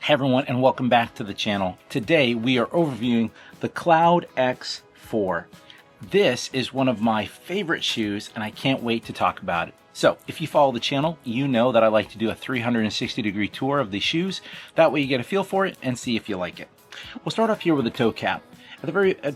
Hey everyone, and welcome back to the channel. Today we are overviewing the Cloud X4. This is one of my favorite shoes and I can't wait to talk about it. So if you follow the channel, you know that I like to do a 360-degree tour of the shoes. That way you get a feel for it and see if you like it. We'll start off here with the toe cap. At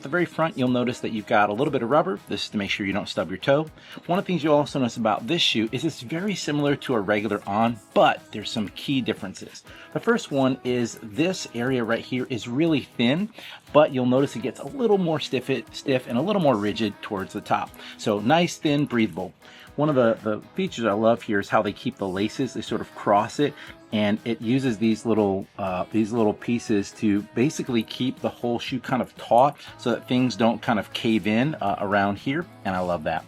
the very front, you'll notice that you've got a little bit of rubber. This is to make sure you don't stub your toe. One of the things you'll also notice about this shoe is it's very similar to a regular On, but there's some key differences. The first one is this area right here is really thin, but you'll notice it gets a little more stiff and a little more rigid towards the top. So nice, thin, breathable. One of the features I love here is how they keep the laces. They sort of cross it, and it uses these little pieces to basically keep the whole shoe kind of taut so that things don't kind of cave in around here, and I love that.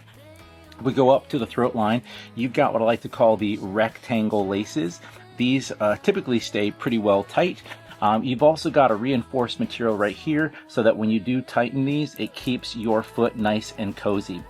We go up to the throat line. You've got what I like to call the rectangle laces. These typically stay pretty well tight. You've also got a reinforced material right here so that when you do tighten these, it keeps your foot nice and cozy.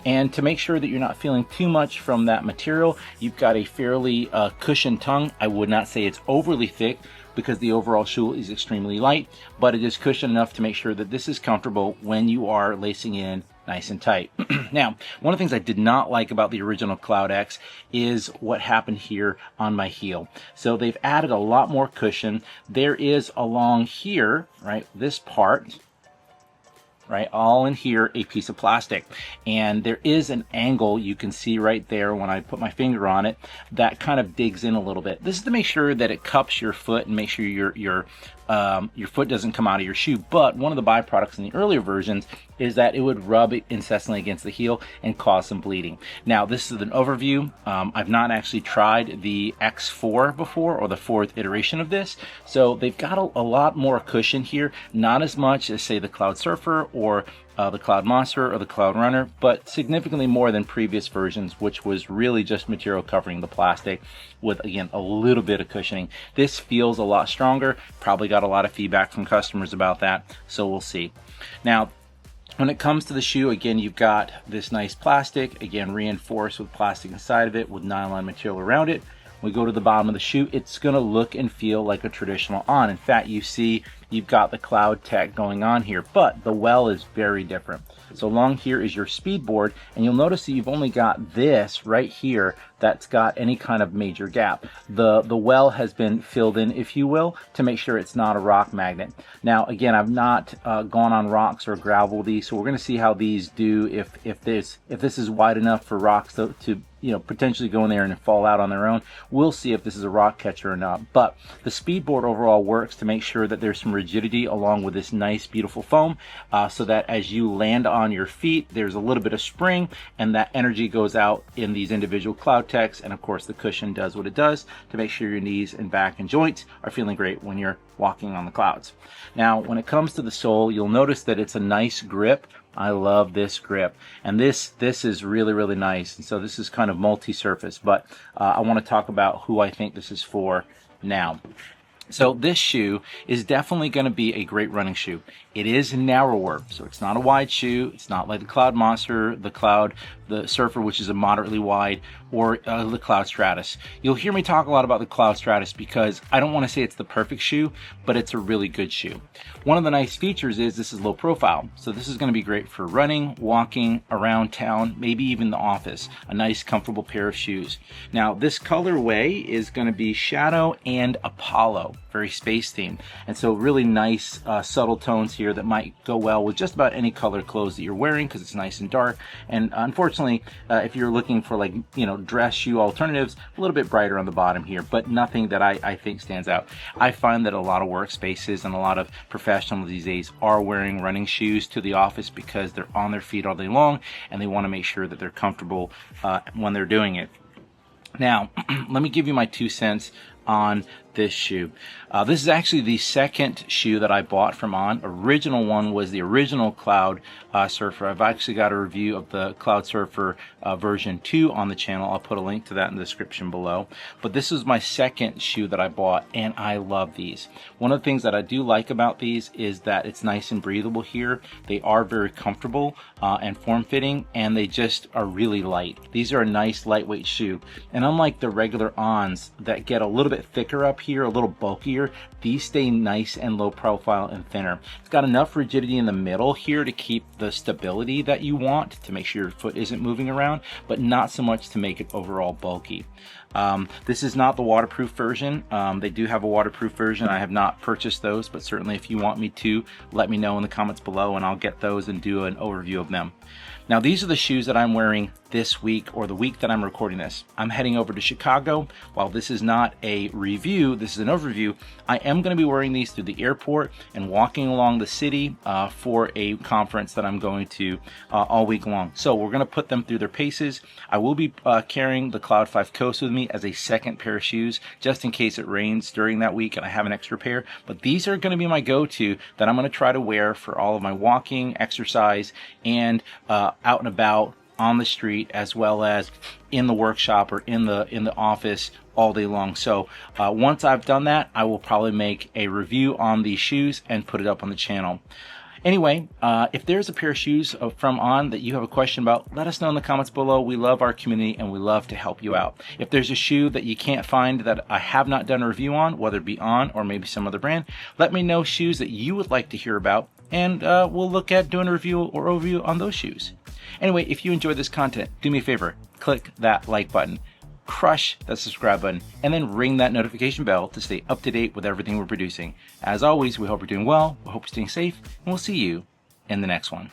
And to make sure that you're not feeling too much from that material, you've got a fairly cushioned tongue. I would not say it's overly thick because the overall shoe is extremely light, but it is cushioned enough to make sure that this is comfortable when you are lacing in nice and tight. Now, one of the things I did not like about the original Cloud X is what happened here on my heel. So they've added a lot more cushion. There is along here, right, this part, right, all in here, a piece of plastic, and there is an angle you can see right there when I put my finger on it that kind of digs in a little bit. This is to make sure that it cups your foot and make sure your foot doesn't come out of your shoe. But one of the byproducts in the earlier versions is that it would rub incessantly against the heel and cause some bleeding. Now, this is an overview. I've not actually tried the X4 before, or the fourth iteration of this, so they've got a lot more cushion here, not as much as say the Cloudsurfer or the Cloudmonster or the Cloudrunner, but significantly more than previous versions, which was really just material covering the plastic with, again, a little bit of cushioning. This feels a lot stronger. Probably got a lot of feedback from customers about that, so we'll see. Now, when it comes to the shoe, again, you've got this nice plastic, again, reinforced with plastic inside of it with nylon material around it. When we go to the bottom of the shoe, it's going to look and feel like a traditional On. In fact, you see you've got the CloudTec going on here, but the well is very different. So along here is your Speedboard, and you'll notice that you've only got this right here that's got any kind of major gap. The well has been filled in, if you will, to make sure it's not a rock magnet. Now, again, I've not gone on rocks or gravel these, so we're going to see how these do if this is wide enough for rocks to potentially go in there and fall out on their own. We'll see if this is a rock catcher or not. But the Speedboard overall works to make sure that there's some rigidity along with this nice, beautiful foam, so that as you land on your feet, there's a little bit of spring, and that energy goes out in these individual CloudTecs, and of course the cushion does what it does to make sure your knees and back and joints are feeling great when you're walking on the clouds. Now, when it comes to the sole, you'll notice that it's a nice grip. I love this grip, and this is really, really nice. And so this is kind of multi-surface, but I want to talk about who I think this is for now. So this shoe is definitely going to be a great running shoe. It is narrower, so it's not a wide shoe. It's not like the Cloudmonster, the Surfer, which is a moderately wide, or the Cloud Stratus. You'll hear me talk a lot about the Cloud Stratus because I don't want to say it's the perfect shoe, but it's a really good shoe. One of the nice features is this is low profile, so this is going to be great for running, walking, around town, maybe even the office. A nice, comfortable pair of shoes. Now, this colorway is going to be Shadow and Apollo, very space themed, and so really nice subtle tones here that might go well with just about any color clothes that you're wearing because it's nice and dark. And unfortunately, if you're looking for dress shoe alternatives, a little bit brighter on the bottom here, but nothing that I think stands out. I find that a lot of workspaces and a lot of professionals these days are wearing running shoes to the office because they're on their feet all day long and they want to make sure that they're comfortable when they're doing it. Now, let me give you my 2 cents on this shoe. This is actually the second shoe that I bought from On. Original one was the original Cloudsurfer. I've actually got a review of the Cloudsurfer version 2 on the channel. I'll put a link to that in the description below. But this is my second shoe that I bought, and I love these. One of the things that I do like about these is that it's nice and breathable here. They are very comfortable and form-fitting, and they just are really light. These are a nice lightweight shoe, and unlike the regular Ons that get a little bit thicker up here, a little bulkier. These stay nice and low profile and thinner. It's got enough rigidity in the middle here to keep the stability that you want, to make sure your foot isn't moving around, but not so much to make it overall bulky. This is not the waterproof version. They do have a waterproof version. I have not purchased those, but certainly if you want me to, let me know in the comments below and I'll get those and do an overview of them. Now these are the shoes that I'm wearing this week, or the week that I'm recording this. I'm heading over to Chicago. While this is not a review, this is an overview, I am going to be wearing these through the airport and walking along the city for a conference that I'm going to all week long. So we're going to put them through their paces. I will be carrying the Cloud 5 Coast with me as a second pair of shoes, just in case it rains during that week and I have an extra pair. But these are going to be my go-to that I'm going to try to wear for all of my walking, exercise, and out and about on the street, as well as in the workshop or in the office all day long. So once I've done that, I will probably make a review on these shoes and put it up on the channel. Anyway, if there's a pair of shoes from On that you have a question about, let us know in the comments below. We love our community and we love to help you out. If there's a shoe that you can't find that I have not done a review on, whether it be On or maybe some other brand, let me know shoes that you would like to hear about, and we'll look at doing a review or overview on those shoes. Anyway, if you enjoyed this content, do me a favor, click that like button, crush that subscribe button, and then ring that notification bell to stay up to date with everything we're producing. As always, we hope you're doing well, we hope you're staying safe, and we'll see you in the next one.